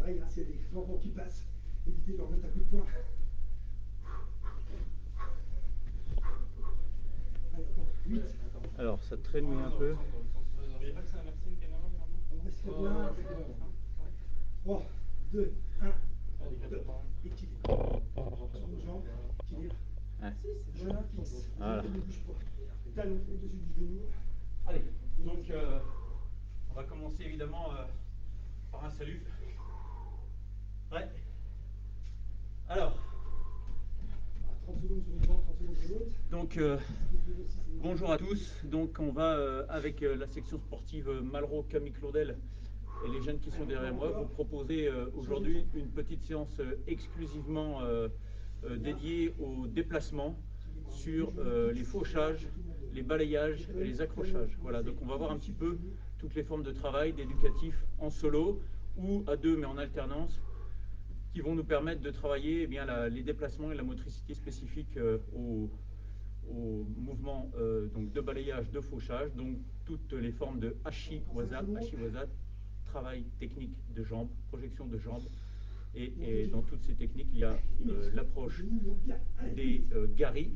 pareil, hein, s'il y a des enfants qui passent, évitez de leur mettre un coup de poing. Allez, encore 8. Alors, ça traîne un peu. Vous voyez pas que c'est inversé une caméra généralement? On reste très bien. 3, 2, 1. Équilibre. Sur nos jambes, équilibre. Ouais. Voilà, fixe. Voilà. Ne bouge pas. Talon au-dessus du genou. Allez, donc on va commencer évidemment par un salut. Ouais. Alors. 30 secondes sur une jambe, 30 secondes sur l'autre. Donc, bonjour à tous. Donc, on va avec la section sportive Malraux, Camille Claudel et les jeunes qui sont derrière moi vous proposer aujourd'hui une petite séance exclusivement dédiée au déplacement sur les fauchages, les balayages et les accrochages. Voilà, donc on va voir un petit peu toutes les formes de travail, d'éducatif en solo ou à deux mais en alternance, qui vont nous permettre de travailler les déplacements et la motricité spécifique aux mouvements donc de balayage, de fauchage, donc toutes les formes de Ashiwaza, travail technique de jambes, projection de jambes. Et dans toutes ces techniques, il y a l'approche des garis,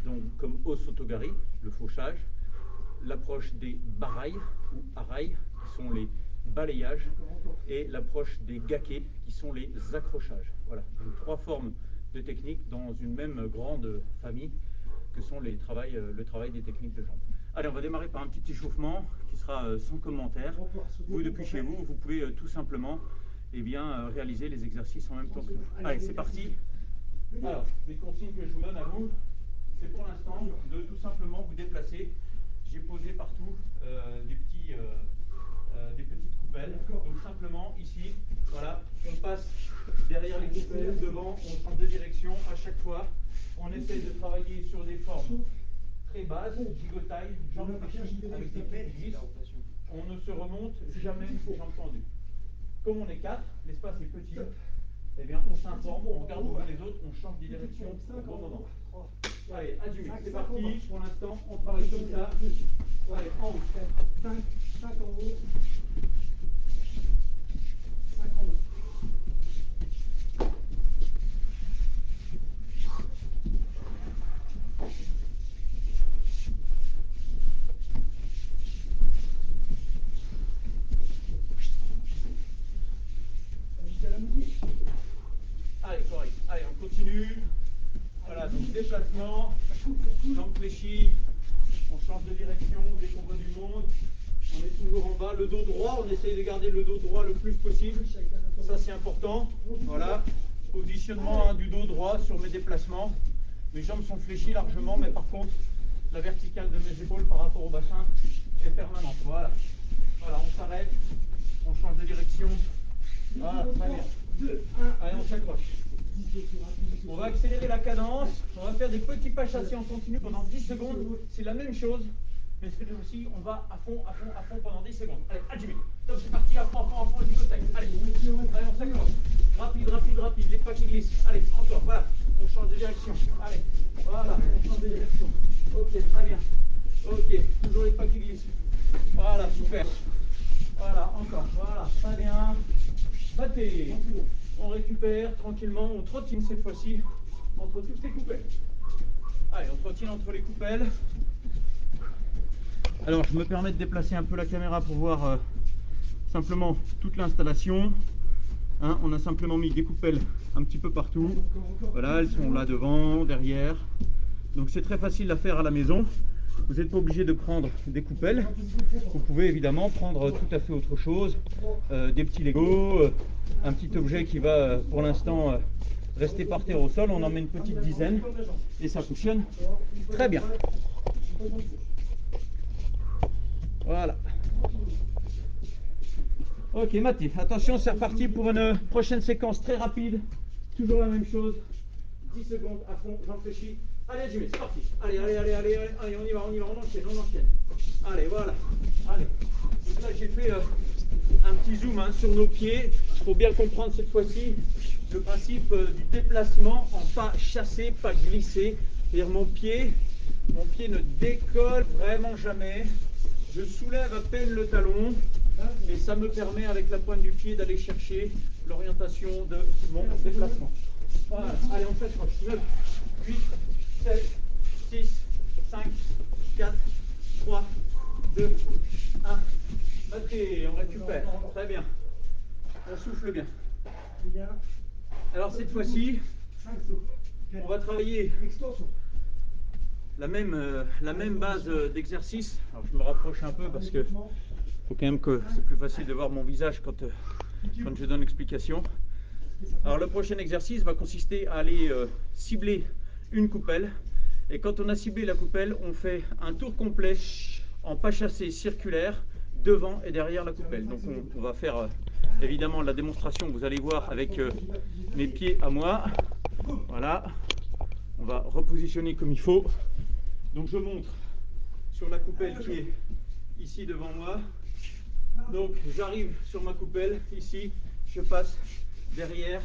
donc comme Osotogari, le fauchage, l'approche des barailles ou arailles, qui sont les balayages, et l'approche des gakés, qui sont les accrochages. Voilà, donc trois formes de techniques dans une même grande famille que sont le travail des techniques de jambes. Allez, on va démarrer par un petit échauffement qui sera sans commentaire. Vous, depuis chez vous, vous pouvez tout simplement réaliser les exercices en même temps que nous. Allez, c'est parti. Alors, les consignes que je vous donne à vous, c'est pour l'instant de tout simplement vous déplacer. J'ai posé partout des petites coupelles. Donc simplement ici, voilà, on passe derrière les coupelles, devant, on change de direction à chaque fois. On essaie de travailler sur des formes très basses, gigotaille, jambes fléchies avec des pieds lisses. On ne se remonte jamais jambes tendues. Comme on est 4, l'espace est petit, eh bien on s'informe, on regarde devant les autres, on change de direction au bon moment. Allez, adjumé, c'est parti. Pour l'instant, on travaille comme ça. Allez, en haut. 5 en haut. 5 en haut. Allez, correct. Allez, on continue. Voilà, donc déplacement, jambes fléchies, on change de direction dès qu'on voit du monde. On est toujours en bas, le dos droit, on essaye de garder le dos droit le plus possible. Ça, c'est important. Voilà, positionnement du dos droit sur mes déplacements. Mes jambes sont fléchies largement, mais par contre, la verticale de mes épaules par rapport au bassin est permanente. Voilà, voilà, on s'arrête, on change de direction. Voilà, très bien. Allez, on s'accroche. On va accélérer la cadence, on va faire des petits pas chassés en continu pendant 10 secondes, c'est la même chose, mais cette fois-ci, on va à fond pendant 10 secondes. Allez, adjumé. Top, c'est parti, à fond, gigotaille. Allez, on s'accroche. Rapide, les pas qui glissent. Allez, encore, voilà, on change de direction. Allez, voilà, on change de direction. Ok, très bien. Ok, toujours les pas qui glissent. Voilà, super. Voilà, encore, voilà, très bien. Battez. On récupère tranquillement, on trottine cette fois-ci entre toutes les coupelles. Allez, on trottine entre les coupelles. Alors, je me permets de déplacer un peu la caméra pour voir simplement toute l'installation. Hein, on a simplement mis des coupelles un petit peu partout. Voilà, elles sont là devant, derrière. Donc c'est très facile à faire à la maison. Vous n'êtes pas obligé de prendre des coupelles. Vous pouvez évidemment prendre tout à fait autre chose. Des petits Lego, un petit objet qui va pour l'instant rester par terre au sol. On en met une petite dizaine et ça fonctionne très bien. Voilà. Ok, Mathé, attention, c'est reparti pour une prochaine séquence très rapide. Toujours la même chose. 10 secondes à fond, j'en fléchis. Allez, Jimmy, c'est parti. Allez, on y va, on enchaîne. Allez, voilà. Allez. Donc là, j'ai fait un petit zoom sur nos pieds. Il faut bien comprendre cette fois-ci le principe du déplacement en pas chassé, pas glissé. C'est-à-dire mon pied ne décolle vraiment jamais. Je soulève à peine le talon. Et ça me permet, avec la pointe du pied, d'aller chercher l'orientation de mon déplacement. Voilà, allez, on s'accroche. 9, 8, 7, 6, 5, 4, 3, 2, 1. Battez, on récupère. Très bien. On souffle bien. Alors cette fois-ci, on va travailler la même base d'exercice. Alors je me rapproche un peu parce que faut quand même que c'est plus facile de voir mon visage quand je donne l'explication. Alors le prochain exercice va consister à aller cibler une coupelle. Et quand on a ciblé la coupelle, on fait un tour complet en pas chassé circulaire devant et derrière la coupelle. Donc on va faire évidemment la démonstration, vous allez voir, avec mes pieds à moi. Voilà, on va repositionner comme il faut. Donc je montre sur la coupelle qui est ici devant moi. Donc j'arrive sur ma coupelle, ici, je passe derrière,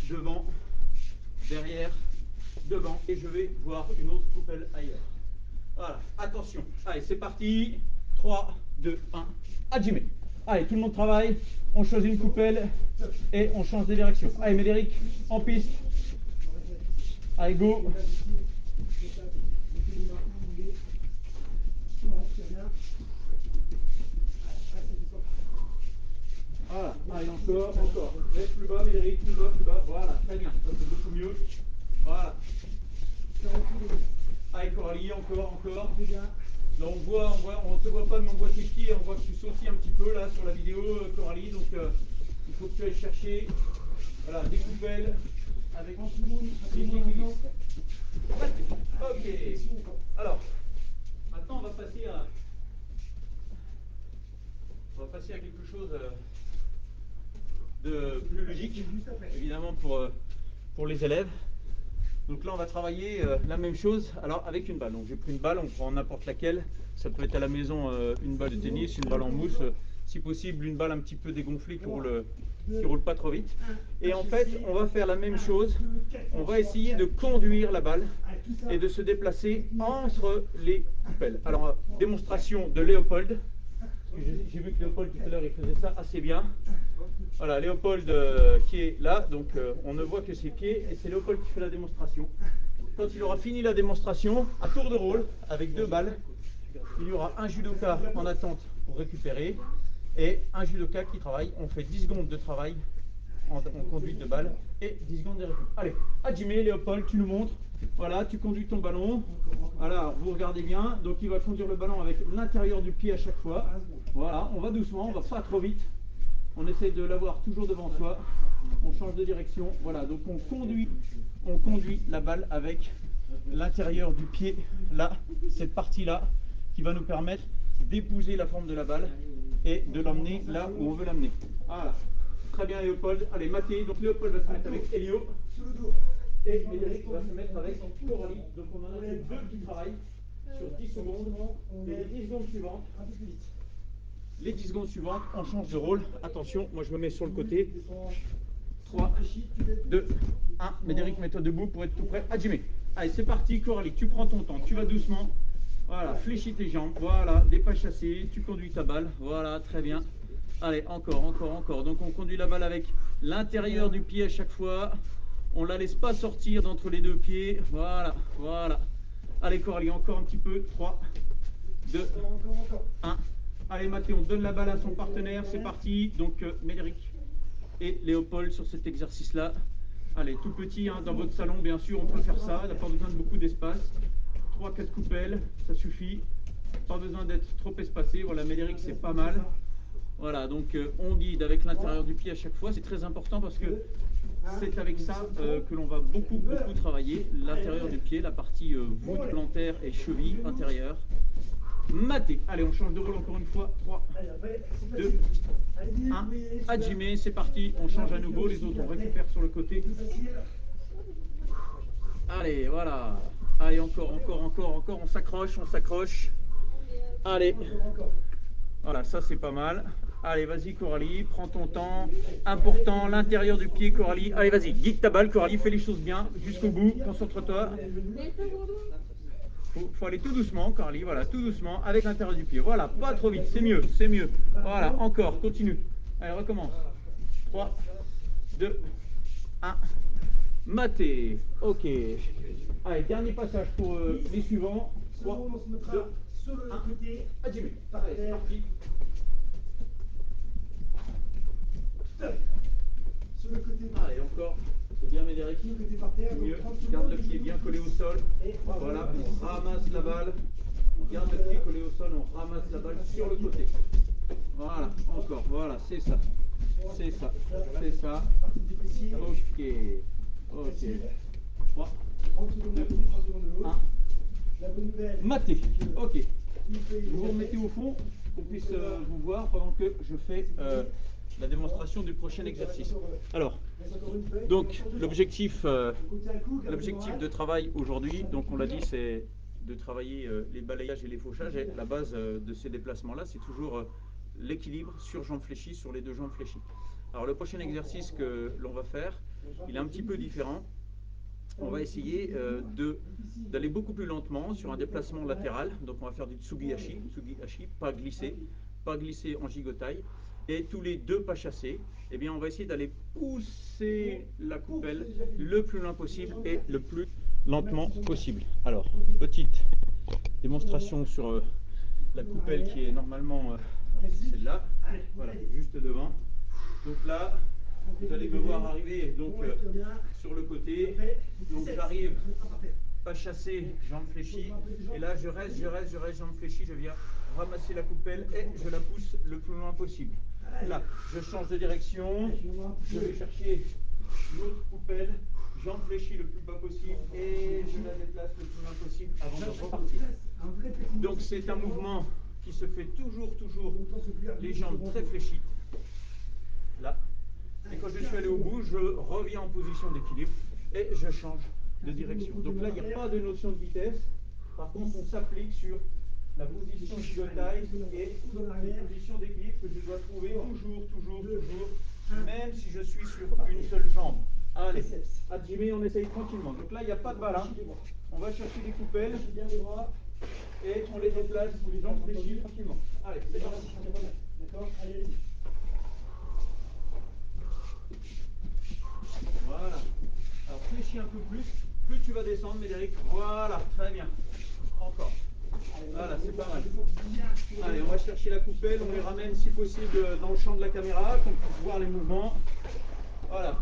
devant, derrière, devant, et je vais voir une autre coupelle ailleurs. Voilà, attention. Allez, c'est parti. 3, 2, 1, hajime. Allez, tout le monde travaille. On choisit une coupelle et on change de direction. Allez, Médéric, en piste. Allez, go. Voilà, allez, encore. Laisse plus bas, Médéric, plus bas. Voilà, très bien. Ça, c'est beaucoup mieux. Voilà. Allez, Coralie, encore. Là, on ne te voit pas, mais on voit tes pieds, on voit que tu sautilles un petit peu là sur la vidéo, Coralie. Donc, il faut que tu ailles chercher des coupelles avec les pieds qui glissent. Ok. Alors, maintenant, on va passer à quelque chose de plus ludique, évidemment pour les élèves. Donc là, on va travailler la même chose, alors avec une balle. Donc j'ai pris une balle, on prend n'importe laquelle. Ça peut être à la maison une balle de tennis, une balle en mousse, si possible une balle un petit peu dégonflée qui roule pas trop vite. Et en fait, on va faire la même chose. On va essayer de conduire la balle et de se déplacer entre les coupelles. Alors, démonstration de Léopold. J'ai vu que Léopold tout à l'heure, il faisait ça assez bien. Voilà, Léopold qui est là, donc on ne voit que ses pieds, et c'est Léopold qui fait la démonstration. Quand il aura fini la démonstration, à tour de rôle, avec 2 balles, il y aura un judoka en attente pour récupérer, et un judoka qui travaille. On fait 10 secondes de travail en conduite de balle, et 10 secondes de récup. Allez, hajime, Léopold, tu nous montres. Voilà, tu conduis ton ballon. Voilà, vous regardez bien. Donc il va conduire le ballon avec l'intérieur du pied à chaque fois. Voilà, on va doucement, on va pas trop vite. On essaie de l'avoir toujours devant soi. On change de direction. Voilà, donc on conduit la balle avec l'intérieur du pied, là, cette partie-là, qui va nous permettre d'épouser la forme de la balle et de l'emmener là où on veut l'amener. Voilà. Très bien, Léopold. Allez, Mathé. Donc Léopold va se mettre avec Elio. Et Médéric va se mettre avec Coralie. Donc on en a 2 qui travaillent sur 10 secondes. Et les 10 secondes suivantes, on change de rôle. Attention, moi je me mets sur le côté. 3, 2, 1. Médéric, mets-toi debout pour être tout prêt. Hajime. Allez, c'est parti, Coralie. Tu prends ton temps. Tu vas doucement. Voilà, fléchis tes jambes. Voilà, des pas chassés. Tu conduis ta balle. Voilà, très bien. Allez, encore. Donc on conduit la balle avec l'intérieur du pied à chaque fois. On ne la laisse pas sortir d'entre les 2 pieds. Voilà. Allez, Coralie, encore un petit peu. 3, 2, 1. Allez, Mathieu, on donne la balle à son partenaire. C'est parti. Donc, Médéric et Léopold sur cet exercice-là. Allez, tout petit, hein, dans votre salon, bien sûr, on peut faire ça. Il n'a pas besoin de beaucoup d'espace. 3-4 coupelles, ça suffit. Pas besoin d'être trop espacé. Voilà, Médéric, c'est pas mal. Voilà, donc on guide avec l'intérieur du pied à chaque fois. C'est très important parce que c'est avec ça que l'on va beaucoup travailler. L'intérieur du pied, la partie voûte plantaire et cheville intérieure. Maté. Allez, on change de rôle encore une fois. 3, 2, 1. Hajime, c'est parti. On change à nouveau. Les autres, on récupère sur le côté. Allez, voilà. Allez, encore. On s'accroche. Allez. Voilà, ça c'est pas mal. Allez, vas-y, Coralie. Prends ton temps. Important, l'intérieur du pied, Coralie. Allez, vas-y. Guide ta balle, Coralie. Fais les choses bien. Jusqu'au bout. Concentre-toi. Faut aller tout doucement, Carly, voilà, tout doucement, avec l'intérieur du pied. Voilà, pas trop vite, c'est mieux, c'est mieux. Voilà, encore, continue. Allez, recommence. 3, 2, 1. Maté. Ok. Allez, dernier passage pour les suivants. 3, On se mettra 2, sur le 1. côté. Allez, c'est parti. Sur le côté. Allez, encore. C'est bien, Médéric. Sur le côté par terre. Mieux. Donc, 30 Garde le secondes, pied bien collé au sol. Et Voilà, on ramasse la balle. On garde le pied collé au sol, on ramasse la balle sur le côté. Voilà, encore. Voilà, c'est ça. C'est ça. C'est ça. partie difficile. Ok. Ok. 3, 30 secondes d'un côté, 30 secondes de l'autre. 1. La bonne nouvelle. Maté. Ok. Une feuille Vous vous déjà remettez faite. au fond, qu'on puisse vous voir pendant que je fais la démonstration du prochain exercice. Alors, Reste encore une feuille. donc l'objectif Côté un coup, garde l'objectif moral. de travail aujourd'hui, donc on l'a dit, c'est de travailler les balayages et les fauchages. Et la base de ces déplacements-là, c'est toujours l'équilibre sur jambes fléchies, sur les deux jambes fléchies. Alors le prochain exercice que l'on va faire, il est un petit peu différent. On va essayer d'aller beaucoup plus lentement sur un déplacement latéral. Donc on va faire du tsugi-hachi, pas glissé en gigotaille. Et tous les deux pas chassés, eh bien on va essayer d'aller pousser la coupelle le plus loin possible et le plus lentement possible. Alors, petite démonstration sur la coupelle qui est normalement celle-là, voilà, juste devant. Donc là, vous allez me voir arriver donc, sur le côté, donc j'arrive pas chassé, jambes fléchies, et là je reste, jambes fléchies, je viens ramasser la coupelle et je la pousse le plus loin possible. Là, je change de direction, je vais chercher l'autre coupelle, jambes fléchies le plus bas possible et je la déplace le plus loin possible avant de repartir. Donc c'est un mouvement qui se fait toujours les jambes très fléchies. Là. Et quand je suis allé au bout, je reviens en position d'équilibre et je change de direction. Donc là, il n'y a pas de notion de vitesse. Par contre, on s'applique sur la position gigotaille et la position d'équilibre que je dois trouver toujours, même si je suis sur une seule jambe. Allez, à Jimmy, on essaye tranquillement. Donc là, il n'y a pas de balle. On va chercher les coupelles et on les déplace pour les jambes fléchies tranquillement. Allez, c'est parti. D'accord, allez. Voilà. Alors fléchis un peu plus tu vas descendre, Médéric. Voilà, très bien. Encore. Voilà, c'est pas mal. Allez, on va chercher la coupelle, on les ramène si possible dans le champ de la caméra, qu'on puisse voir les mouvements. Voilà.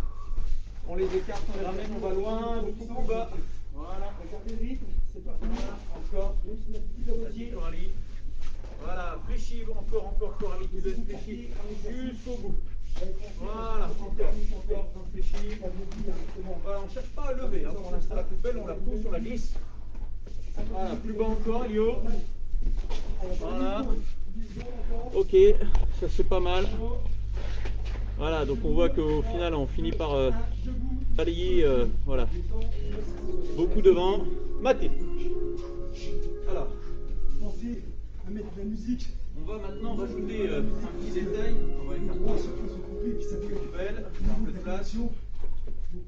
On les écarte, on les ramène, on va loin, beaucoup plus bas. Voilà. Regardez le rythme, c'est pas Voilà, encore. Vas-y, Coralie. Voilà, fléchis, encore, Coralie, tu laisses fléchir jusqu'au bout. Voilà, encore, fléchis. Voilà, on ne cherche pas à lever, hein. Pour l'instant, la coupelle, on la pousse, on la glisse. Voilà, plus bas encore, Elio. Voilà. Ok, ça c'est pas mal. Voilà, donc on voit qu'au final, on finit par balayer, voilà, beaucoup devant. Maté. Alors, Pensez à mettre de la musique. on va maintenant rajouter un petit détail. On va écarter Pour ceux qui sont compris, puis ça fait belle, un peu de place. donc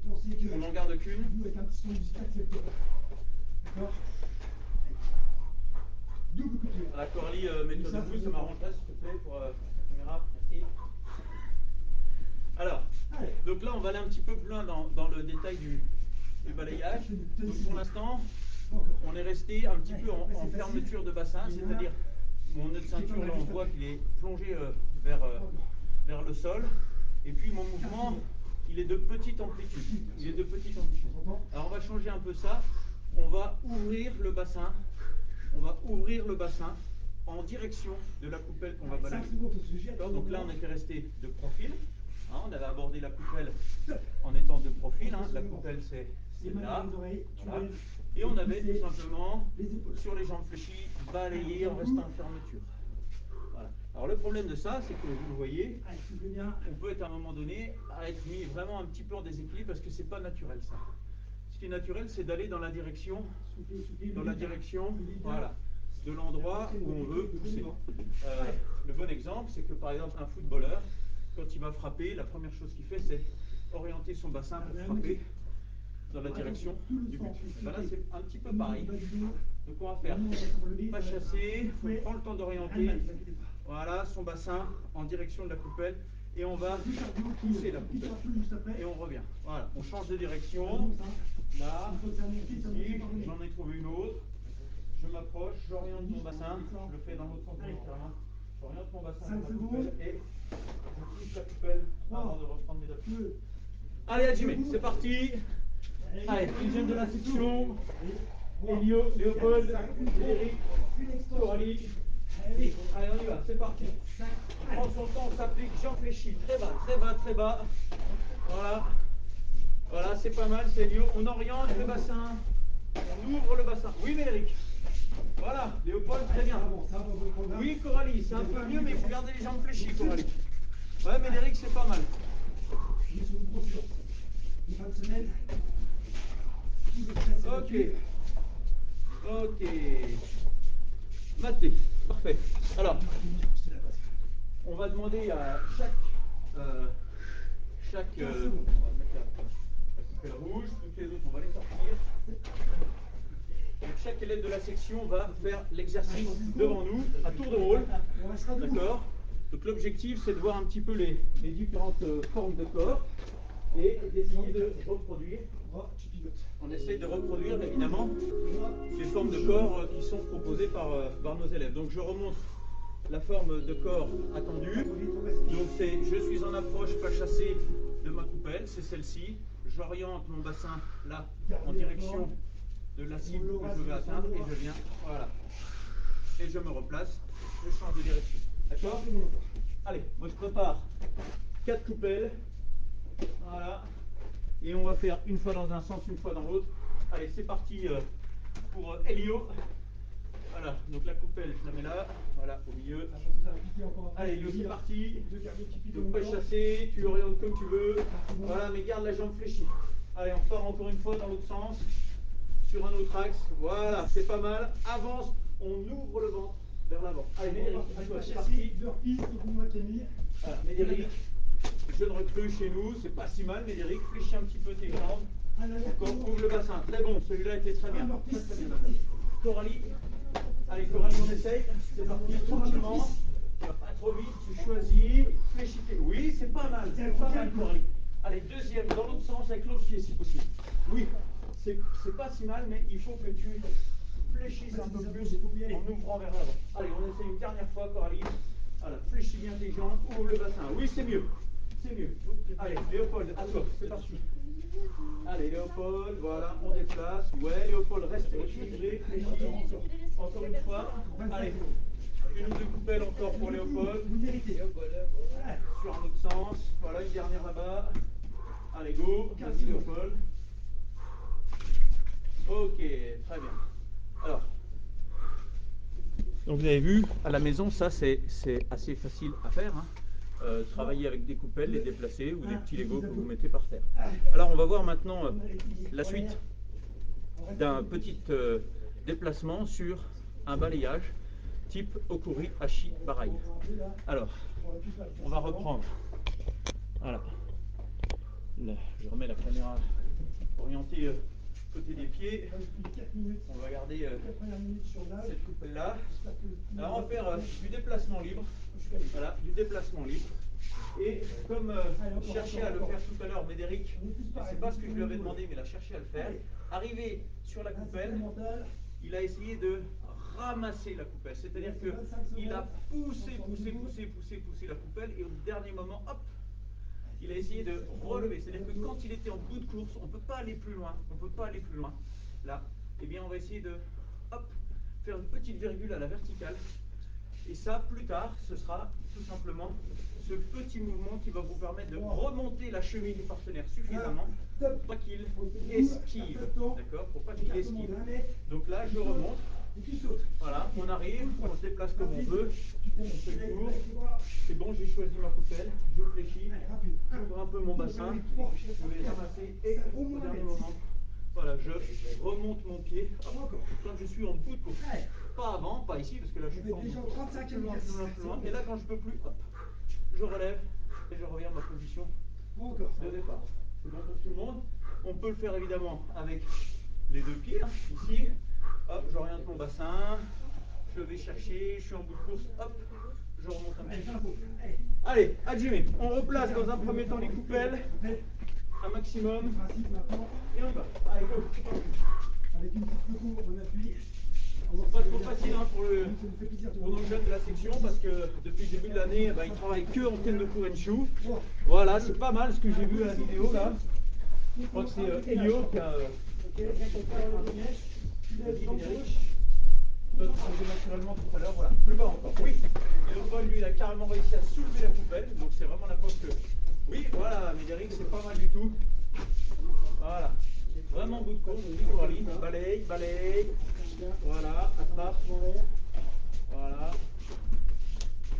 pensez que On n'en garde qu'une. vous avec un petit son musical, c'est le top. D'accord. Double couture. La Coralie, mets-toi debout, ça m'arrangerait s'il te plaît pour la caméra. Merci. Alors, Allez. donc là on va aller un petit peu plus loin dans le détail du balayage. Donc pour l'instant, on est resté un petit peu en fermeture de bassin, c'est-à-dire mon nœud de ceinture, là on voit qu'il est plongé vers le sol. Et puis mon mouvement, il est de petite amplitude. Alors on va changer un peu ça. On va ouvrir le bassin. En direction de la coupelle qu'on va balayer. Donc là on était resté de profil. Hein, on avait abordé la coupelle en étant de profil. Hein. La coupelle c'est là. Voilà. Et on avait tout simplement sur les jambes fléchies balayé en restant en fermeture. Voilà. Alors le problème de ça, c'est que vous le voyez, on peut être à un moment donné à être mis vraiment un petit peu en déséquilibre parce que c'est pas naturel ça. Ce qui est naturel, c'est d'aller dans la direction, voilà, de l'endroit où on veut pousser. Le bon exemple, c'est que par exemple un footballeur, quand il va frapper, la première chose qu'il fait, c'est orienter son bassin pour frapper dans la direction du but. Ben là, c'est un petit peu pareil. Donc on va faire pas chasser, on prend le temps d'orienter. Voilà, son bassin en direction de la coupelle. Et on va pousser la coupelle. Et on revient. Voilà, on change de direction. Là, ici, j'en ai trouvé une autre. Je m'approche, j'oriente mon bassin. Je le fais dans l'autre sens carrément. J'oriente mon bassin sur la coupelle et je pousse la coupelle avant de reprendre mes appuis. Allez, Hajime, c'est parti. Allez, deuxième de la section. Elio, Léopold, Eric, Coralie. Allez, on y va, c'est parti. On prend son temps, on s'applique, j'en fléchis. Très bas, très bas, très bas. Voilà. Voilà, c'est pas mal, c'est Elio. On oriente le bassin. On ouvre le bassin. Oui, Médéric. Voilà, Léopold, très bien. Oui, Coralie, c'est un peu mieux, mais il faut garder les jambes fléchies, Coralie. Ouais, Médéric, c'est pas mal. Ok. Ok. Maté. Parfait. Alors, on va demander à chaque on va mettre la coupelle rouge, toutes les autres, on va les sortir. Donc, chaque élève de la section va faire l'exercice devant nous, à tour de rôle. D'accord? Donc l'objectif, c'est de voir un petit peu les différentes formes de corps et d'essayer de reproduire. On essaye de reproduire évidemment les formes de corps qui sont proposées par nos élèves. Donc je remonte la forme de corps attendue. Donc c'est je suis en approche pas chassée de ma coupelle, c'est celle-ci. J'oriente mon bassin là en direction de la cible que je veux atteindre et je viens, voilà. Et je me replace, je change de direction. D'accord? Allez, moi je prépare 4 coupelles. Voilà. Et on va faire une fois dans un sens, une fois dans l'autre. Allez, c'est parti pour Elio. Voilà, donc la coupelle, je la mets là. Voilà, au milieu. Allez, Elio, c'est parti. Donc pas chasser, tu orientes comme tu veux. Voilà, mais garde la jambe fléchie. Allez, on repart encore une fois dans l'autre sens. Sur un autre axe. Voilà, c'est pas mal. Avance, on ouvre le ventre vers l'avant. Allez, Médéric, c'est parti. Voilà, Médéric. Jeune recrue chez nous, c'est pas si mal, Médéric, fléchis un petit peu tes jambes. Encore, ouvre le bassin. Très bon, celui-là était très bien. Très très bien. Coralie. Allez, Coralie, on essaye. C'est parti, tranquillement. Pas trop vite, tu choisis. Fléchis tes. Oui, c'est pas mal, Coralie. Allez, deuxième, dans l'autre sens, avec l'autre pied si possible. Oui, c'est pas si mal, mais il faut que tu fléchisses un peu plus en ouvrant vers l'avant. Allez, on essaye une dernière fois, Coralie. Voilà, fléchis bien tes jambes, ouvre le bassin. Oui, c'est mieux. C'est mieux. Allez, Léopold, à toi, c'est parti. Allez, Léopold, voilà, on déplace. Ouais, Léopold, reste équilibré, fléchis. Encore une fois. Allez, une ou deux coupelles encore pour Léopold. Sur un autre sens. Voilà, une dernière là-bas. Allez, go. Vas-y, Léopold. Ok, très bien. Alors, donc vous avez vu, à la maison, ça c'est assez facile à faire. Hein. Travailler avec des coupelles, les déplacer ou des petits Legos que vous mettez par terre. Alors on va voir maintenant la suite d'un petit déplacement sur un balayage type Okuri Hashi Barai. Alors, on va reprendre. Voilà. Là, je remets la caméra orientée côté des pieds. On va garder cette coupelle là. Alors on va faire du déplacement libre. Voilà, du déplacement libre. Et comme cherchait à le faire tout à l'heure Médéric, c'est pas ce que je lui avais demandé, mais il a cherché à le faire. Arrivé sur la coupelle, il a essayé de ramasser la coupelle. C'est-à-dire qu'il a poussé la coupelle et au dernier moment, hop, il a essayé de relever. C'est-à-dire que quand il était en bout de course, on ne peut pas aller plus loin. On peut pas aller plus loin. Là, eh bien, on va essayer de hop, faire une petite virgule à la verticale. Et ça, plus tard, ce sera tout simplement ce petit mouvement qui va vous permettre de remonter la cheville du partenaire suffisamment pour pas qu'il esquive. D'accord? Pour pas qu'il esquive. Donc là, je remonte. Voilà, on arrive, on se déplace comme on veut. On fait le tour. C'est bon, j'ai choisi ma coupelle. Je fléchis. J'ouvre un peu mon bassin. Je vais ramasser et au dernier moment. Voilà, je remonte mon pied quand je suis en bout de course. Pas avant, pas ici, parce que là je suis en bout de course. Plus loin. Et là, quand je peux plus, hop, je relève et je reviens à ma position de départ. C'est bon pour tout le monde. On peut le faire évidemment avec les deux pieds, hein, ici. Hop, j'oriente mon bassin. Je vais chercher, je suis en bout de course. Hop, je remonte un petit peu. Allez, Hajime, on replace dans un premier temps les coupelles. Un maximum. Et on va. Allez, go. Avec une petite secours, on appuie. C'est pas trop facile hein, pour nos jeunes de la section parce que depuis le début de l'année, ils travaillent que en thème de Kurenshu. Voilà, c'est pas mal ce que j'ai vu à la vidéo là. Je crois que c'est Elio qui a naturellement tout à l'heure. Voilà, plus bas encore. Oui. Et donc Paul, lui, il a carrément réussi à soulever la poubelle. Donc c'est vraiment la poste que. Oui, voilà, Médéric, c'est pas mal du tout. Voilà. Vraiment bout de course, Coralie. Balaye, balaye. Voilà, attrape. Voilà.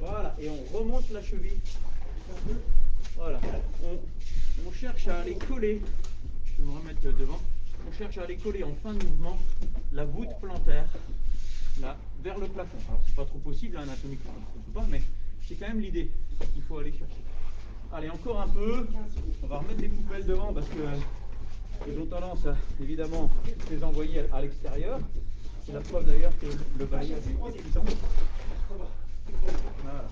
Voilà. Et on remonte la cheville. Voilà. On cherche à aller coller. Je vais me remettre devant. On cherche à aller coller en fin de mouvement la voûte plantaire là, vers le plafond. Alors c'est pas trop possible hein, anatomiquement, je ne peux pas, mais c'est quand même l'idée qu'il faut aller chercher. Allez, encore un peu. On va remettre les poubelles devant parce que ils ont tendance à évidemment les envoyer à l'extérieur. C'est la preuve d'ailleurs que le balayage est épuisant. Voilà.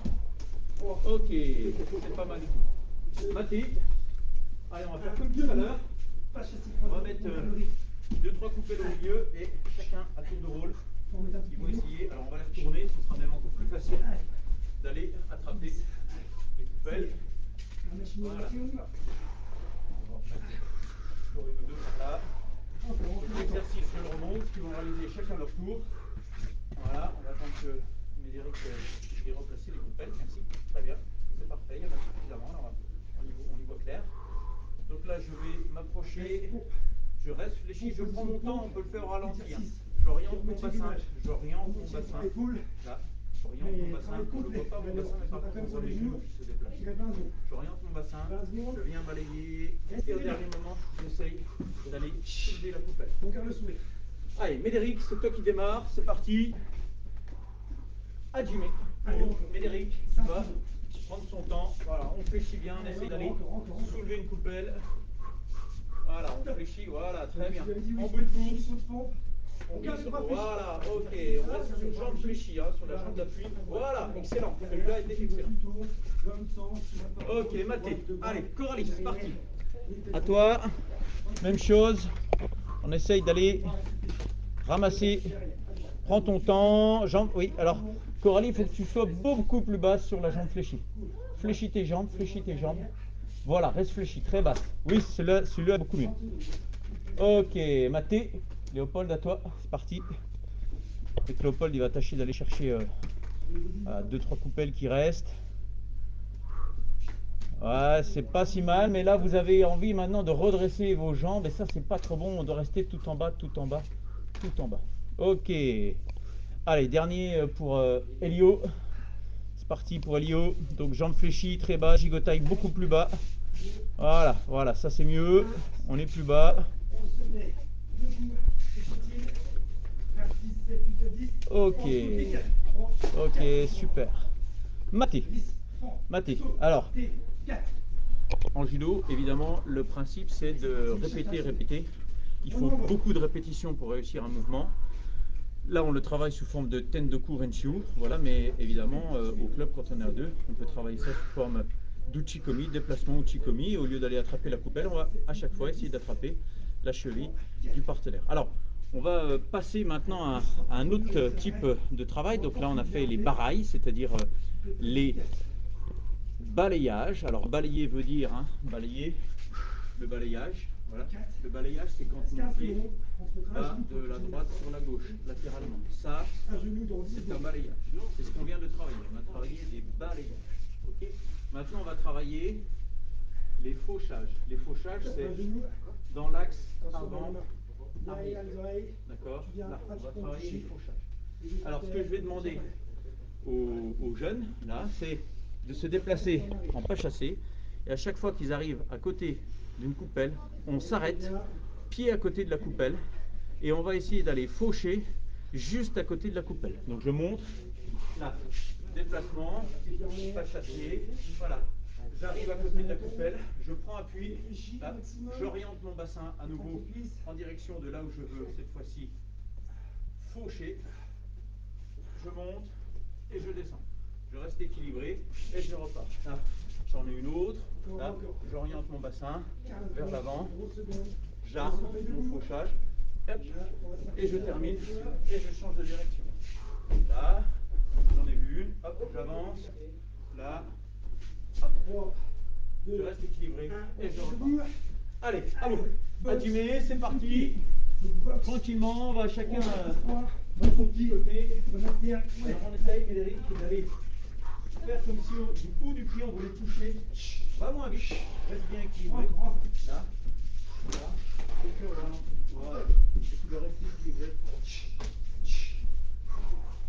Ok, c'est pas mal du tout. Mathé. Allez, on va faire comme tout à l'heure. On va mettre 2-3 coupelles au milieu et chacun à tour de rôle. Ils vont essayer. Alors on va les retourner, ce sera même encore plus facile d'aller attraper les coupelles. Voilà. On va remettre encore une ou deux par là. Donc l'exercice, je le remonte, qu'ils vont réaliser chacun leur tour. Voilà, on va attendre que Médéric ait replacé les coupelles. Merci, très bien, c'est parfait, il y en a suffisamment, alors on y voit clair. Donc là, je vais m'approcher, je reste fléchi, je prends mon temps, on peut le faire au ralenti. Hein. J'oriente mon bassin, j'oriente mon bassin. Là, j'oriente mon bassin, on ne voit pas mon bassin, mais par contre, on voit les genoux qui se déplacent. J'oriente mon bassin, je viens balayer, et au dernier moment, j'essaye d'aller soulever la poubelle. Allez, Médéric, c'est toi qui démarre, c'est parti. Hajime. Médéric va prendre son temps. Voilà, on fléchit bien, on essaie d'aller soulever une coupelle. Voilà, on fléchit, voilà, très bien. En bout de course. On glisse, voilà, ok, on reste sur jambe fléchie, hein, sur la jambe d'appui. Voilà, excellent. Celui-là était excellent. Ok, Mathé. Allez, Coralie, c'est parti. À toi. Même chose. On essaye d'aller ramasser. Prends ton temps. Jambe, oui, alors, Coralie, il faut que tu sois beaucoup plus basse sur la jambe fléchie. Fléchis tes jambes, fléchis tes jambes. Voilà, reste fléchi, très basse. Oui, celui-là est beaucoup mieux. Ok, Mathé. Léopold, à toi, c'est parti. Et Léopold, il va tâcher d'aller chercher 2-3 coupelles qui restent. Ouais, c'est pas si mal, mais là, vous avez envie maintenant de redresser vos jambes, et ça, c'est pas trop bon. On doit rester tout en bas, tout en bas, tout en bas. Ok. Allez, dernier pour Elio. C'est parti pour Elio. Donc, jambes fléchies, très bas, gigotaille beaucoup plus bas. Voilà, voilà, ça c'est mieux. On est plus bas. Ok. Ok, super. Mathé. Mathé. Alors, en judo, évidemment, le principe c'est de répéter, répéter. Il faut beaucoup de répétitions pour réussir un mouvement. Là, on le travaille sous forme de Tendoku Renshu, voilà, mais évidemment, au club, quand on est à deux, on peut travailler ça sous forme d'Uchikomi, déplacement Uchikomi. Et au lieu d'aller attraper la coupelle, on va à chaque fois essayer d'attraper la cheville du partenaire. Alors, on va passer maintenant à un autre type de travail. Donc là, on a fait les barailles, c'est-à-dire les balayages. Alors, balayer veut dire, hein, balayer, le balayage. Voilà. Le balayage, c'est quand mon pied va de la droite sur la gauche, latéralement. Ça, c'est un balayage. C'est ce qu'on vient de travailler. On a travaillé des balayages. Okay. Maintenant, on va travailler les fauchages. Les fauchages, c'est dans l'axe avant-arrière. D'accord. Là, on va travailler les fauchages. Alors, ce que je vais demander aux jeunes, là, c'est de se déplacer en pas chassé. Et à chaque fois qu'ils arrivent à côté d'une coupelle, on s'arrête, pied à côté de la coupelle, et on va essayer d'aller faucher juste à côté de la coupelle. Donc je monte, là, déplacement, pas chassé, voilà. J'arrive à côté de la coupelle, je prends appui, là, j'oriente mon bassin à nouveau en direction de là où je veux, cette fois-ci, fauché, je monte et je descends. Je reste équilibré et je repars. Là, j'en ai une autre. Là, j'oriente mon bassin vers l'avant. J'arme mon fauchage. Hop, et je termine et je change de direction. Là, j'en ai vu une. Hop, j'avance. Là, hop, je reste équilibré et je repars. Allez, à vous. Adjimé, c'est parti. Tranquillement, on va chacun de son petit côté. Alors on essaye, Médéric, d'aller faire comme si du bout du pied on voulait toucher. Va moins vite, reste bien équilibré. Là, voilà, et puis on ralentit. Voilà, et tu dois rester équilibré.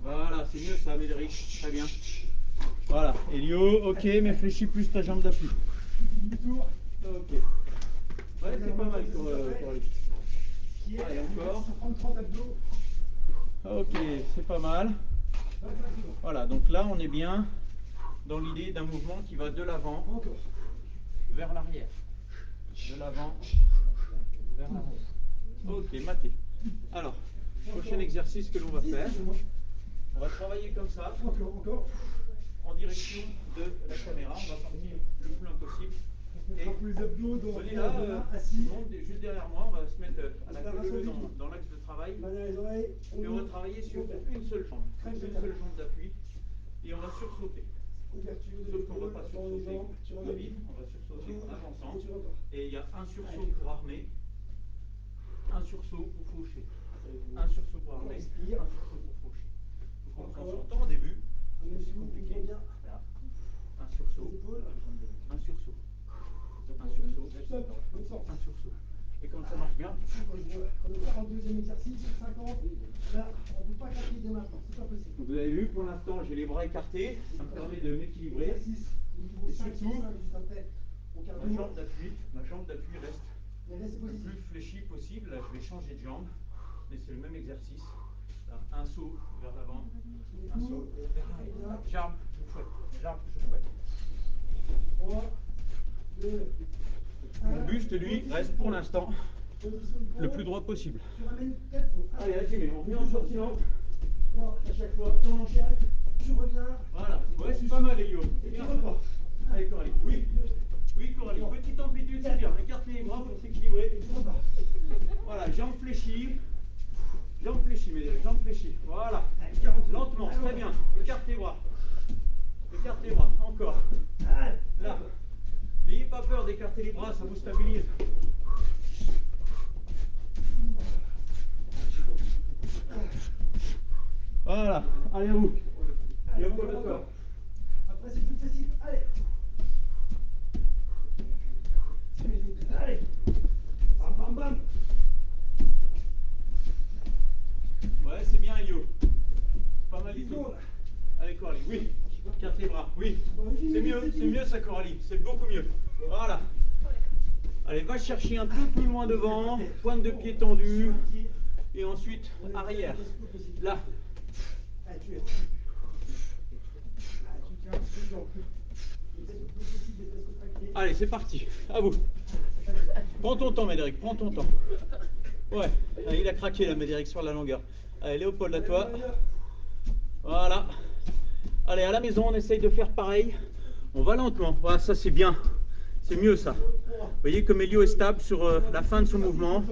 Voilà, c'est mieux ça, Médéric, très bien. Voilà, Elio, ok, mais fléchis plus ta jambe d'appui. Ok. Ouais, c'est pas mal pour lui. Allez, encore. Ok, c'est pas mal. Voilà, donc là on est bien dans l'idée d'un mouvement qui va de l'avant vers l'arrière. De l'avant vers l'arrière. Ok, maté. Alors, prochain exercice que l'on va faire. On va travailler comme ça, en direction de la caméra. On va partir le plus loin possible. Et venez là, tout le monde juste derrière moi. On va se mettre à la queue dans l'axe de travail. Et on va travailler sur une seule jambe. Une seule jambe d'appui. Et on va sursauter. Sauf qu'on ne va pas sursauter trop vite, on va sursauter en avançant. Et il y a un sursaut pour armer, un sursaut pour faucher. Un sursaut pour armer, un sursaut pour faucher. Il faut qu'on prenne son temps au début, c'est compliqué. Là. Un sursaut, un sursaut, un sursaut, un sursaut. Et quand ça marche bien, Quand on fait un deuxième exercice, 50, là, on ne peut pas craquer dès maintenant, c'est pas possible. vous avez vu, pour l'instant, j'ai les bras écartés, ça me permet de m'équilibrer. Et surtout, ma jambe d'appui reste le plus fléchie possible. Là, je vais changer de jambe, mais c'est le même exercice. Là, un saut vers l'avant, un saut vers l'arrière. J'arme, je fouette, j'arme, je fouette. 3, 2, Mon buste, lui, reste pour l'instant le plus droit possible. tu ramènes 4 fois. Allez, allez, on revient en sortillant à chaque fois, et on enchaîne. Tu reviens. Voilà, ouais, c'est pas mal, Elio. C'est bien ça. Allez, Coralie. Oui, oui, Coralie. Petite amplitude, c'est bien. Écartez les bras pour s'équilibrer. Voilà, jambes fléchies. Jambes fléchies, Médéric, jambes fléchies. Voilà. Lentement, très bien. Écarte tes bras. Écarte tes bras. Encore. Là. N'ayez pas peur d'écarter les bras, ça vous stabilise. Voilà. Allez, à vous. Et au col de corps. Après, c'est plus facile. Allez. Allez. Bam, bam, bam. Ouais, c'est bien, Elio. Pas mal du tout. Allez, Coralie, oui. Écarte les bras, oui. C'est mieux ça, Coralie. C'est beaucoup mieux. Voilà. Allez, va chercher un peu plus loin devant. Pointe de pied tendue. Et ensuite, arrière. Là. Allez, c'est parti. À vous. Prends ton temps, Médéric. Prends ton temps. Ouais. Allez, il a craqué, là, Médéric, sur la longueur. Allez, Léopold, à toi. Voilà. Allez, à la maison, on essaye de faire pareil. On va lentement. Voilà, ça, c'est bien. C'est mieux, ça. Vous voyez comme Elio est stable sur la fin de son mouvement.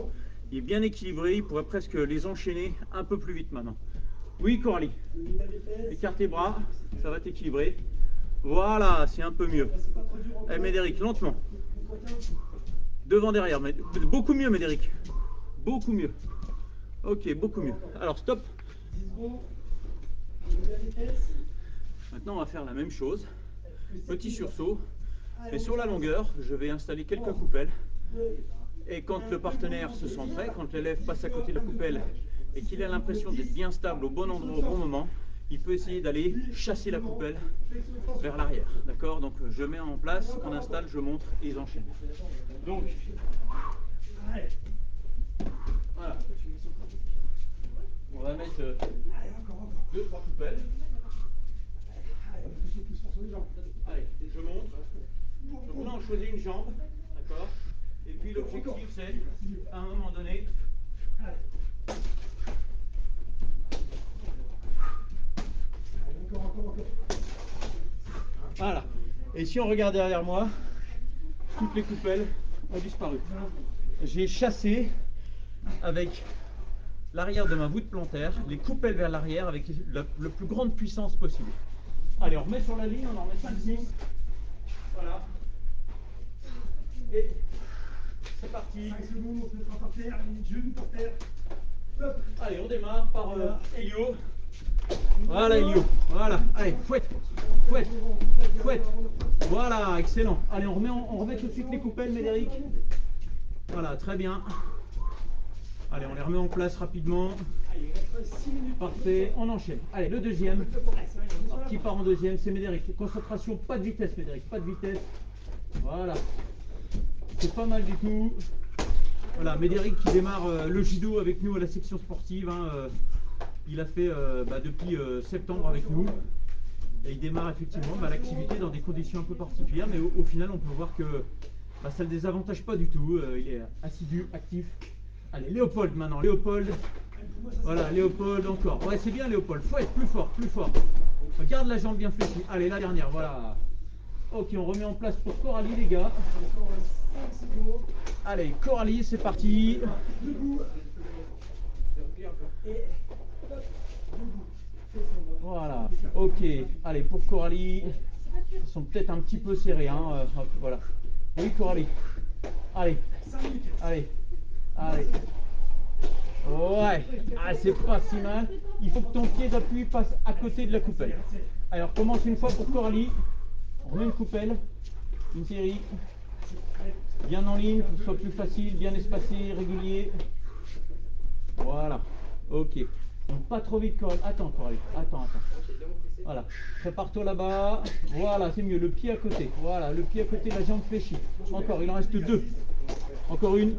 Il est bien équilibré. Il pourrait presque les enchaîner un peu plus vite maintenant. Oui, Coralie. Écarte tes bras. Ça va t'équilibrer. Voilà, c'est un peu mieux. Allez, Médéric, lentement. Devant, derrière. Beaucoup mieux, Médéric. Beaucoup mieux. Ok, beaucoup mieux. Alors, stop. Maintenant, on va faire la même chose. Petit sursaut. Et sur la longueur, je vais installer quelques coupelles. Et quand le partenaire se sent prêt, quand l'élève passe à côté de la coupelle et qu'il a l'impression d'être bien stable au bon endroit, au bon moment, il peut essayer d'aller chasser la coupelle vers l'arrière. D'accord? Donc je mets en place, on installe, je montre et ils enchaînent. Donc, voilà. On va mettre 2-3 coupelles. Allez, je monte. Donc là, on choisit une jambe. D'accord? Et puis l'objectif, c'est, à un moment donné, Voilà. Et si on regarde derrière moi, toutes les coupelles ont disparu. J'ai chassé avec l'arrière de ma voûte plantaire, les coupelles vers l'arrière avec la plus grande puissance possible. Allez, on remet sur la ligne, on en remet 5-6. Voilà. Et c'est parti. 5 secondes, on se mettra par terre, les genoux par terre. Hop. Allez, on démarre par Elio. Voilà Elio. Voilà. Allez, fouette. Fouette. Fouette. Voilà, excellent. Allez, on remet tout de suite les coupelles, Médéric. Voilà, très bien. Allez, on les remet en place rapidement. Parfait, on enchaîne. Allez, le deuxième. Alors, qui part en deuxième, c'est Médéric. Concentration, pas de vitesse, Médéric, pas de vitesse. Voilà. C'est pas mal du tout. Voilà, Médéric qui démarre le judo avec nous à la section sportive. Hein, il a fait depuis septembre avec nous. Et il démarre effectivement l'activité dans des conditions un peu particulières. Mais au final, on peut voir que ça ne le désavantage pas du tout. Il est assidu, actif. Allez, Léopold maintenant, Léopold. Voilà, Léopold encore. Ouais, c'est bien Léopold. Fouette, plus fort, plus fort. Garde la jambe bien fléchie. Allez, la dernière, voilà. Ok, on remet en place pour Coralie, les gars. Allez, Coralie, c'est parti. Voilà, ok. Allez, pour Coralie. Ils sont peut-être un petit peu serrés, hein. Hop, voilà. Oui, Coralie. Allez, allez, allez. Ouais, ah, c'est pas si mal. Il faut que ton pied d'appui passe à côté de la coupelle. Alors, commence une fois pour Coralie. On remet une coupelle, une série. Bien en ligne, que ce soit plus facile, bien espacé, régulier. Voilà, ok. Donc pas trop vite, Coralie. Attends, Coralie. Attends. Voilà, prépare-toi là-bas. Voilà, c'est mieux. Le pied à côté. Voilà, le pied à côté, la jambe fléchie. Encore, il en reste 2. Encore une.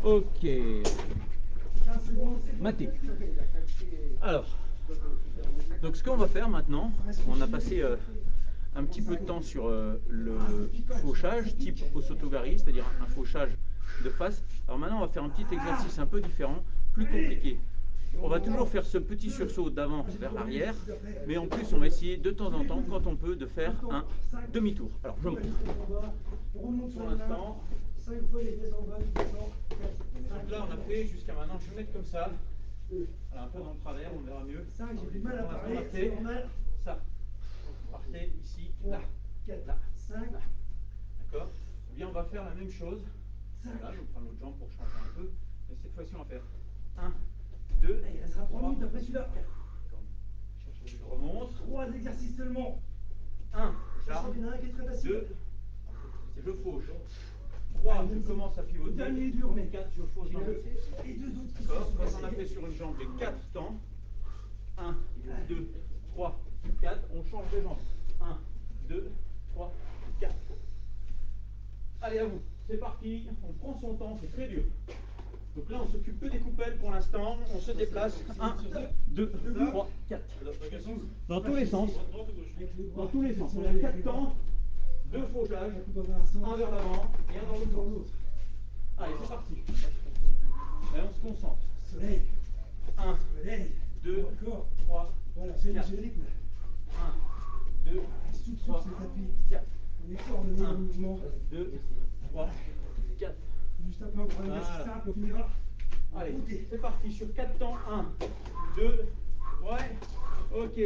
Ok. Maté. Alors, donc ce qu'on va faire maintenant, on a passé un petit peu de temps sur le fauchage type Osotogari, c'est-à-dire un fauchage de face. Alors maintenant, on va faire un petit exercice un peu différent, plus compliqué. On va toujours faire ce petit sursaut d'avant vers l'arrière, mais en plus, on va essayer de temps en temps, quand on peut, de faire un demi-tour. Alors, je monte. Pour l'instant. Donc là, on a fait jusqu'à maintenant, je vais mettre comme ça. Alors, un peu dans le travers, on verra mieux. On a fait ça. Partez ici, là, là, là. D'accord? Eh bien, on va faire la même chose. Voilà, je vais prendre l'autre jambe pour changer un peu. Mais cette fois-ci, on va faire 1, 2, il restera 3 minutes après celui-là. Je remonte. 3 exercices seulement. 1, j'arme. 2, je fauche. 3, je commence à pivoter. Dernier dur, mais 4, je fauche dans l'autre. Et 2 autres qui D'accord? sont Quand on a fait sur une jambe les 4 temps, 1, 2, 3, 4, on change de jambe. 1, 2, 3, 4. Allez, à vous. C'est parti. On prend son temps, c'est très dur. Donc là, on s'occupe que des coupelles pour l'instant. On se déplace. 1, 2, 3, 4. Dans tous les sens. Dans tous les sens. On a 4 temps, 2 fauchages, un vers l'avant et un dans l'autre sens. Allez, c'est parti. Et on se concentre. Soleil. 1, Soleil. 2, Encore. 3, Voilà, c'est le 4. rythme. 1, 2, Reste tout de suite 3, sur le tapis. 4. On est coordonné dans le mouvement. 2, 3, 4. Juste après, encore un exercice Voilà. simple, on finira. Allez, Ok. c'est parti sur 4 temps. 1, 2, ouais, ok.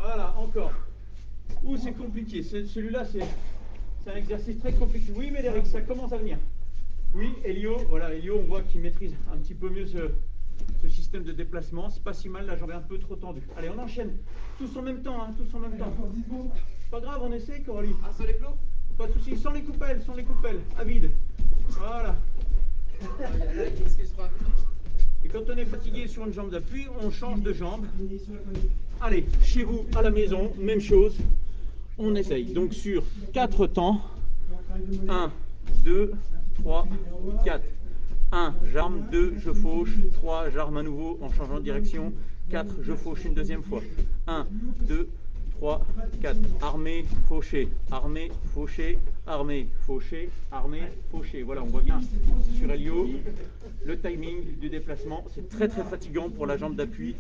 Voilà, encore. Ouh, c'est compliqué. Celui-là, c'est un exercice très compliqué. Oui, mais Médéric, ça commence à venir. Oui, Elio, voilà, Elio, on voit qu'il maîtrise un petit peu mieux ce système de déplacement. C'est pas si mal, la jambe est un peu trop tendue. Allez, on enchaîne. Tous en même temps, hein, tous en même temps. Encore 10 secondes. Pas grave, on essaie, Coralie. Ah, sur les plots? Pas de soucis, sans les coupelles, à vide. Voilà. Qu'est-ce qui sera? Et quand on est fatigué sur une jambe d'appui, on change de jambe. Fini sur la chronique. Allez, chez vous, à la maison, même chose. On essaye. Donc sur 4 temps. 1, 2, 3, 4. 1, j'arme. 2, je fauche. 3, j'arme à nouveau en changeant de direction. 4, je fauche une deuxième fois. 1, 2, 3, 4. Armé, fauché. Armé, fauché. Armé, fauché. Armé, fauché. Voilà, on voit bien sur Elio le timing du déplacement. C'est très très fatigant pour la jambe d'appui.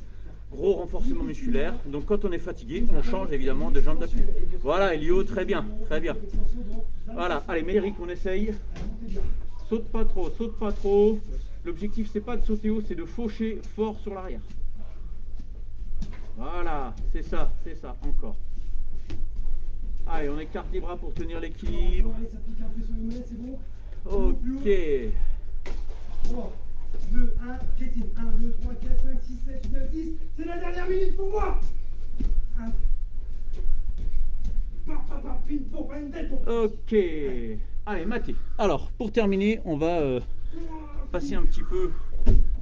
gros renforcement musculaire. Donc quand on est fatigué, on change évidemment de jambe d'appui. Voilà, Elio, très bien, très bien. Voilà, allez, Médéric, on essaye. Saute pas trop, saute pas trop. L'objectif, c'est pas de sauter haut, c'est de faucher fort sur l'arrière. Voilà, c'est ça, encore. Allez, on écarte les bras pour tenir l'équilibre. Ok. 3, 2, 1, piétine. 1, 2, 3, 4, 5, 6, 7, 8, 9, 10. C'est la dernière minute pour moi. 1. Ok. Allez, Mathé. Alors, pour terminer, on va passer un petit peu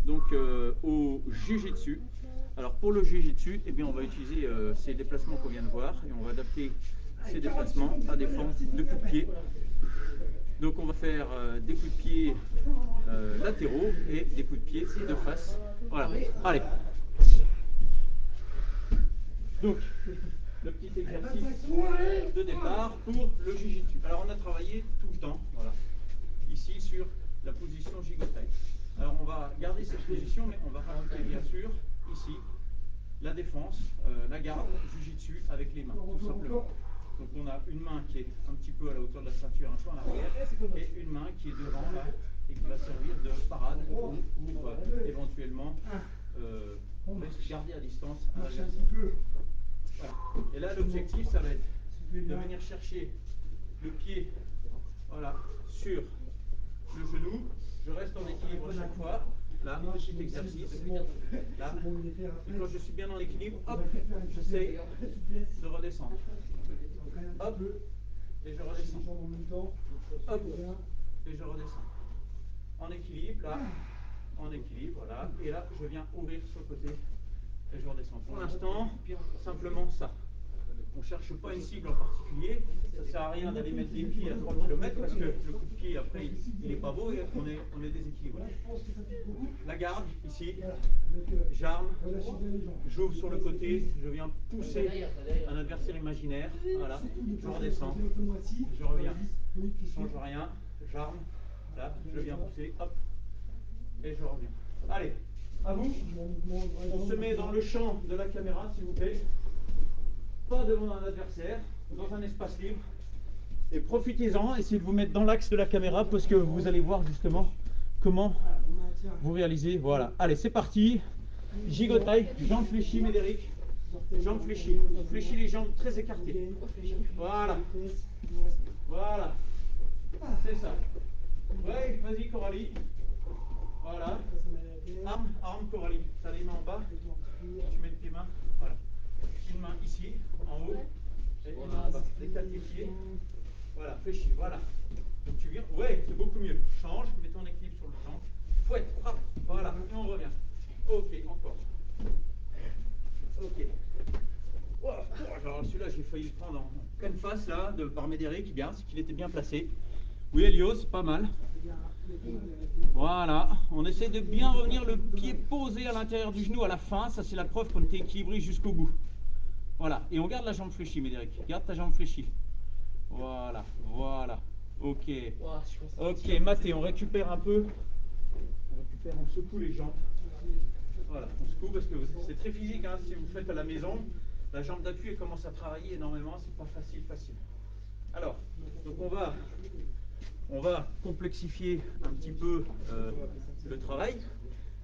donc, au jujitsu. Alors, pour le jujitsu, eh bien, on va utiliser ces déplacements qu'on vient de voir et on va adapter ces déplacements à des formes de coups de pied. Donc, on va faire des coups de pied latéraux et des coups de pied de face. Voilà. Allez. Donc, le petit exercice de départ pour le jujitsu. Alors on a travaillé tout le temps, voilà, ici sur la position gigotai. Alors on va garder cette position, mais on va rajouter bien sûr ici la défense, la garde, jujitsu avec les mains, tout simplement. Donc on a une main qui est un petit peu à la hauteur de la ceinture, un peu en arrière, et une main qui est devant là et qui va servir de parade ou pour éventuellement garder à distance un adversaire. Voilà. Et là, l'objectif, ça va être de venir chercher le pied, voilà, sur le genou. Je reste en équilibre chaque fois. Là, petit exercice. Là. Et quand je suis bien en équilibre, hop, j'essaie de redescendre. Hop, et je redescends. Hop, et je redescends. En équilibre, là, en équilibre, voilà. Et là, je viens ouvrir sur le côté et je redescends. Pour l'instant, simplement ça. On ne cherche pas une cible en particulier. Ça ne sert à rien d'aller mettre des pieds à 3 km parce que le coup de pied, après, il n'est pas beau et on est déséquilibré. La garde, ici, j'arme, j'ouvre sur le côté, je viens pousser un adversaire imaginaire. Voilà, je redescends, je reviens, je ne change rien, j'arme, là, je viens pousser, hop, et je reviens. Allez, à vous, on se met dans le champ de la caméra, s'il vous plaît. Pas devant un adversaire, dans un espace libre. Et profitez-en, essayez de vous mettre dans l'axe de la caméra parce que vous allez voir justement comment vous réalisez. Voilà, allez, c'est parti. Gigotai, jambes fléchies, Médéric. Jambes fléchies. On fléchit les jambes très écartées. Voilà. Voilà. C'est ça. Ouais, vas-y, Coralie. Voilà. Arme, Coralie. Tu as les mains en bas. Tu mets tes mains. Voilà. Une main ici, en haut. Et une main en bas. Décale tes pieds. Voilà, fléchis. Voilà. Donc tu viens. Ouais, c'est beaucoup mieux. Change, mets ton équilibre sur le champ. Fouette, frappe. Voilà. Et on revient. Ok, encore. Ok. Oh, alors celui-là, j'ai failli le prendre en pleine face là, par Médéric. Bien, c'est qu'il était bien placé. Oui, Elio, c'est pas mal. Voilà, on essaie de bien revenir le pied posé à l'intérieur du genou à la fin. Ça, c'est la preuve qu'on était équilibré jusqu'au bout. Voilà, et on garde la jambe fléchie, Médéric. Garde ta jambe fléchie. Voilà, voilà. Ok. Ok, Mathé, on récupère un peu. On secoue les jambes. Voilà, on secoue parce que c'est très physique. Hein, si vous faites à la maison, la jambe d'appui elle commence à travailler énormément. C'est pas facile. Alors, donc on va complexifier un petit peu le travail.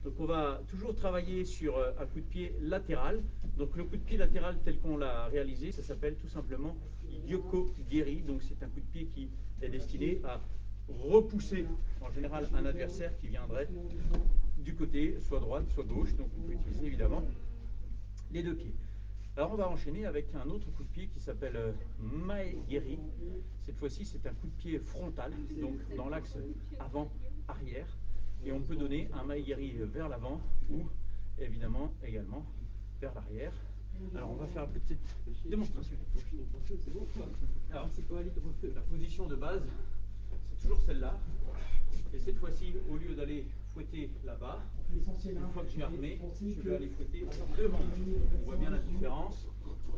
Donc on va toujours travailler sur un coup de pied latéral. Donc le coup de pied latéral tel qu'on l'a réalisé, ça s'appelle tout simplement Yoko Geri. Donc c'est un coup de pied qui est destiné à repousser en général un adversaire qui viendrait du côté, soit droite, soit gauche. Donc on peut utiliser évidemment les deux pieds. Alors on va enchaîner avec un autre coup de pied qui s'appelle Mae Geri. Cette fois-ci c'est un coup de pied frontal, donc dans l'axe avant-arrière. Et on peut donner un Mae Geri vers l'avant ou évidemment également vers l'arrière. Alors on va faire une petite démonstration. Alors la position de base, c'est toujours celle-là. Et cette fois-ci, au lieu d'aller fouetter là-bas, une fois que j'ai armé, je vais aller fouetter devant moi. On voit bien la différence.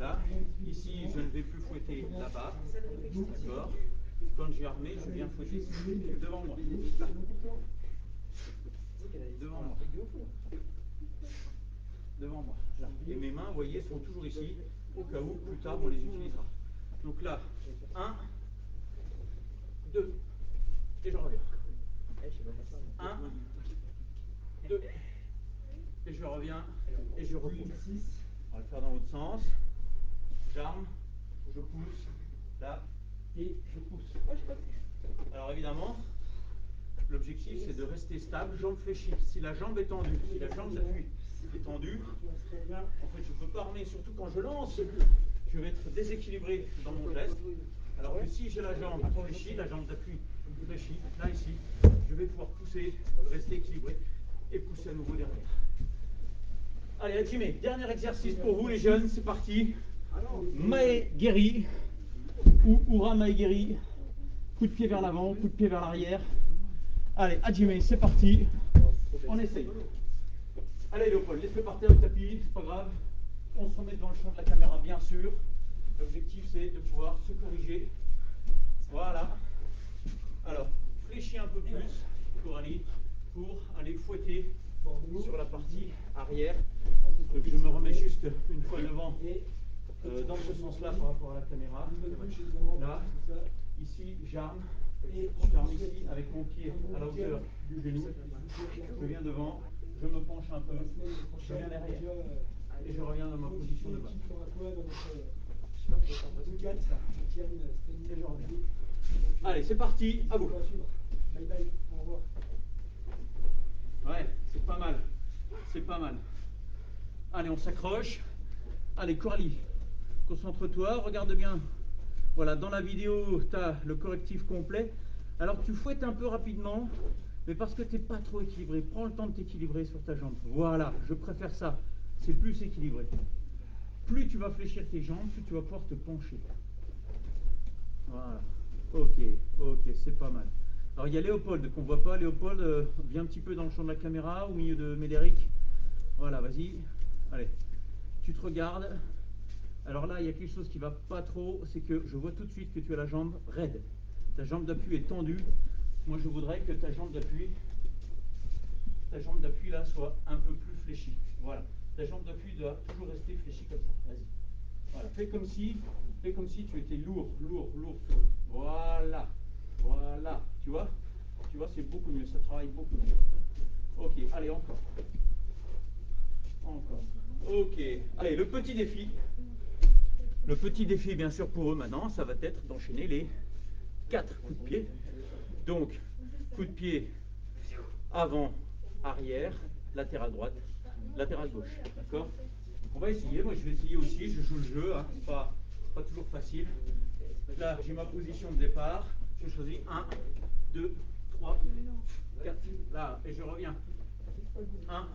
Là, ici, je ne vais plus fouetter là-bas. D'accord. Quand j'ai armé, je viens fouetter devant moi. Là. Devant moi. devant moi. Là. Et mes mains, vous voyez, sont toujours ici, au cas où, plus tard, on les utilisera. Donc là, 1, 2, et je reviens. 1, 2, et je reviens, et je repousse. On va le faire dans l'autre sens. J'arme, je pousse, là, et je pousse. Alors évidemment, l'objectif c'est de rester stable, jambe fléchie. Si la jambe est tendue, si la jambe d'appui est tendue, en fait je ne peux pas remettre, surtout quand je lance, je vais être déséquilibré dans mon geste. Alors que si j'ai la jambe fléchie, la jambe d'appui fléchie, là ici, je vais pouvoir pousser, rester équilibré et pousser à nouveau derrière. Allez, Hajime, dernier exercice pour vous les jeunes, c'est parti. Mae-geri ou Ura Mae-geri. Coup de pied vers l'avant, coup de pied vers l'arrière. Allez, Hajime, c'est parti. On essaye. Allez, Léopold, laisse-le par terre le tapis, c'est pas grave. On se remet devant le champ de la caméra, bien sûr. L'objectif, c'est de pouvoir se corriger. Voilà. Alors, fléchis un peu plus, Coralie, pour aller fouetter sur la partie arrière. Donc, je me remets juste une fois devant dans ce sens-là par rapport à la caméra. Là, ici, j'arme. Et je t'arme ici avec mon pied à la hauteur du genou. Je viens devant, je me penche un peu, je viens derrière. Et je reviens dans ma position de bas. Et je reviens. Allez, c'est parti, à vous. Ouais, c'est pas mal. C'est pas mal. Allez, on s'accroche. Allez, Coralie, concentre-toi, regarde bien. Voilà, dans la vidéo, tu as le correctif complet. Alors tu fouettes un peu rapidement, mais parce que tu n'es pas trop équilibré, prends le temps de t'équilibrer sur ta jambe. Voilà, je préfère ça. C'est plus équilibré. Plus tu vas fléchir tes jambes, plus tu vas pouvoir te pencher. Voilà. Ok, c'est pas mal. Alors il y a Léopold qu'on ne voit pas. Léopold, viens un petit peu dans le champ de la caméra, au milieu de Médéric. Voilà, vas-y. Allez, tu te regardes. Alors là, il y a quelque chose qui ne va pas trop, c'est que je vois tout de suite que tu as la jambe raide. Ta jambe d'appui est tendue. Moi, je voudrais que ta jambe d'appui là soit un peu plus fléchie. Voilà. Ta jambe d'appui doit toujours rester fléchie comme ça. Vas-y. Voilà. Fais comme si tu étais lourd sur le. Voilà. Voilà. Tu vois, c'est beaucoup mieux. Ça travaille beaucoup mieux. Ok. Allez, encore. Ok. Allez, le petit défi. Le petit défi, bien sûr, pour eux maintenant, ça va être d'enchaîner les 4 coups de pied. Donc, coup de pied avant, arrière, latéral droite, latéral gauche. D'accord? On va essayer. Moi, je vais essayer aussi. Je joue le jeu. Hein. C'est pas toujours facile. Là, j'ai ma position de départ. Je choisis 1, 2, 3, 4. Là, et je reviens. 1,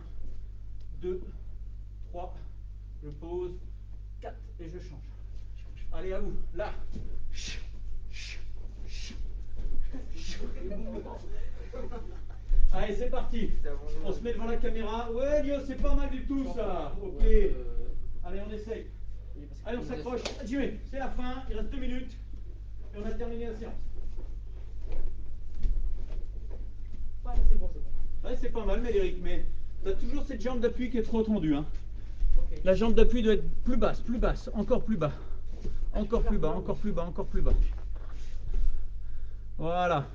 2, 3. Je pose. 4. Et je change. Allez, à vous. Là. Allez, c'est parti. On se met devant la caméra. Ouais, Lio, c'est pas mal du tout ça. Ok. Allez, on essaye. Allez, on s'accroche. Adieu. C'est la fin. Il reste 2 minutes. Et on a terminé la séance. Ouais, c'est bon. Ouais, c'est pas mal, Médéric, mais tu as toujours cette jambe d'appui qui est trop tendue. Hein. Okay. La jambe d'appui doit être plus basse, encore plus bas. Encore plus bas, encore plus bas, encore plus bas. Voilà.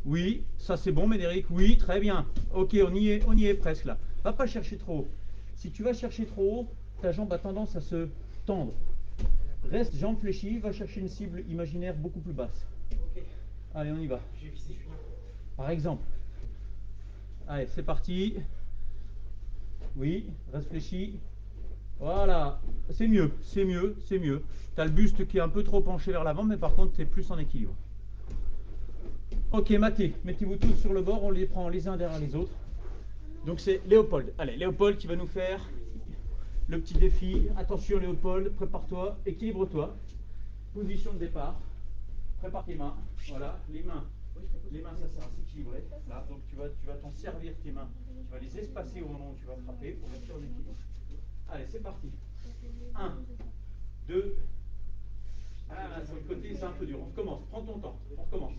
Oui, ça c'est bon, Médéric. Oui, très bien. Ok, on y est presque là. Va pas chercher trop haut. Si tu vas chercher trop haut, ta jambe a tendance à se tendre. Reste jambe fléchie, va chercher une cible imaginaire beaucoup plus basse. Ok. Allez, on y va. Je vais viser Julien. Par exemple. Allez, c'est parti. Oui, reste fléchi. Voilà, c'est mieux. Tu as le buste qui est un peu trop penché vers l'avant, mais par contre, tu es plus en équilibre. Ok, mettez-vous tous sur le bord, on les prend les uns derrière les autres. Donc c'est Léopold. Allez, Léopold qui va nous faire le petit défi. Attention Léopold, prépare-toi, équilibre-toi. Position de départ. Prépare tes mains. Voilà, les mains ça sert à s'équilibrer. Là, donc tu vas t'en servir tes mains. Tu vas les espacer au moment où tu vas frapper pour rester en équilibre. Allez, c'est parti. 1, 2. Ah, sur le côté, c'est un peu dur. On recommence. Prends ton temps. On recommence.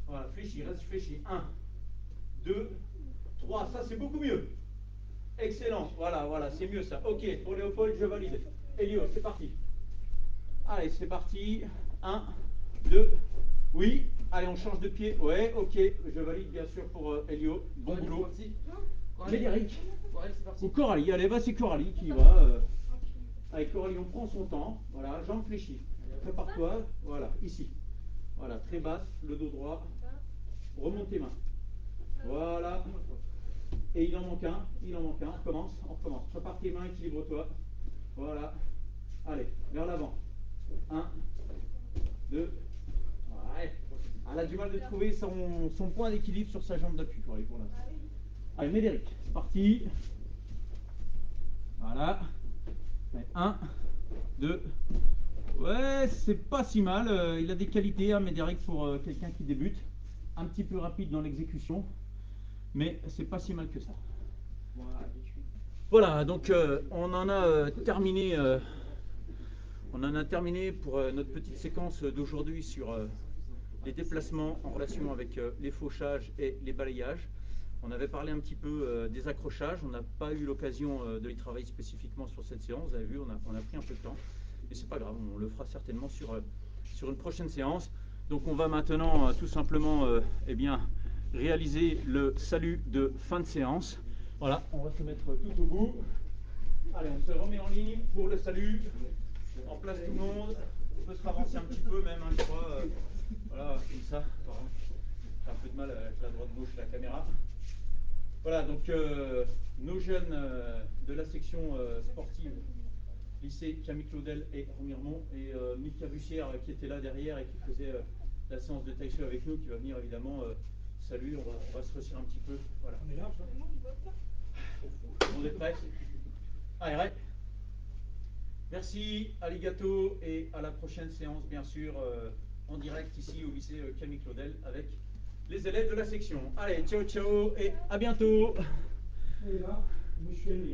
Voilà, fléchis, reste fléchi. 1, 2, 3. Ça, c'est beaucoup mieux. Excellent, voilà, c'est mieux ça. Ok, pour Léopold, je valide. Elio, c'est parti. Allez, c'est parti. 1, 2, oui. Allez, on change de pied. Ouais, ok, je valide bien sûr pour Elio. Bon boulot. Médéric ou Coralie, allez, bah c'est Coralie qui va. Allez, Coralie, on prend son temps. Voilà, jambes fléchies. Prépare-toi, voilà, ici. Voilà, très basse, le dos droit. Remonte tes mains. Voilà. Et il en manque un, on recommence. Prépare tes mains, équilibre-toi. Voilà. Allez, vers l'avant. 1, 2. Ouais. Elle a du mal de trouver son point d'équilibre sur sa jambe d'appui pour l'instant. Allez, Médéric, c'est parti. Voilà. 1, 2. Ouais, c'est pas si mal. Il a des qualités, hein, Médéric, pour quelqu'un qui débute. Un petit peu rapide dans l'exécution, mais c'est pas si mal que ça. Voilà, donc on en a terminé. On en a terminé pour notre petite séquence d'aujourd'hui sur les déplacements en relation avec les fauchages et les balayages. On avait parlé un petit peu des accrochages. On n'a pas eu l'occasion de y travailler spécifiquement sur cette séance. Vous avez vu, on a pris un peu de temps. Mais c'est pas grave, on le fera certainement sur une prochaine séance. Donc on va maintenant tout simplement eh bien, réaliser le salut de fin de séance. Voilà, on va se mettre tout au bout. Allez, on se remet en ligne pour le salut. En place tout le monde. On peut se ravancer un petit peu même, hein, je crois. Voilà, comme ça. Pardon. J'ai un peu de mal avec la droite-gauche de la caméra. Voilà, donc nos jeunes de la section sportive lycée Camille Claudel et Remiremont et Mika Bussière qui était là derrière et qui faisait la séance de taekwondo avec nous, qui va venir évidemment saluer. On va se resserrer un petit peu. Voilà. On est large, on est prêts. Allez, ouais. Merci, arigato, et à la prochaine séance, bien sûr, en direct ici au lycée Camille Claudel avec les élèves de la section. Allez, ciao, ciao, et à bientôt. Et là, je suis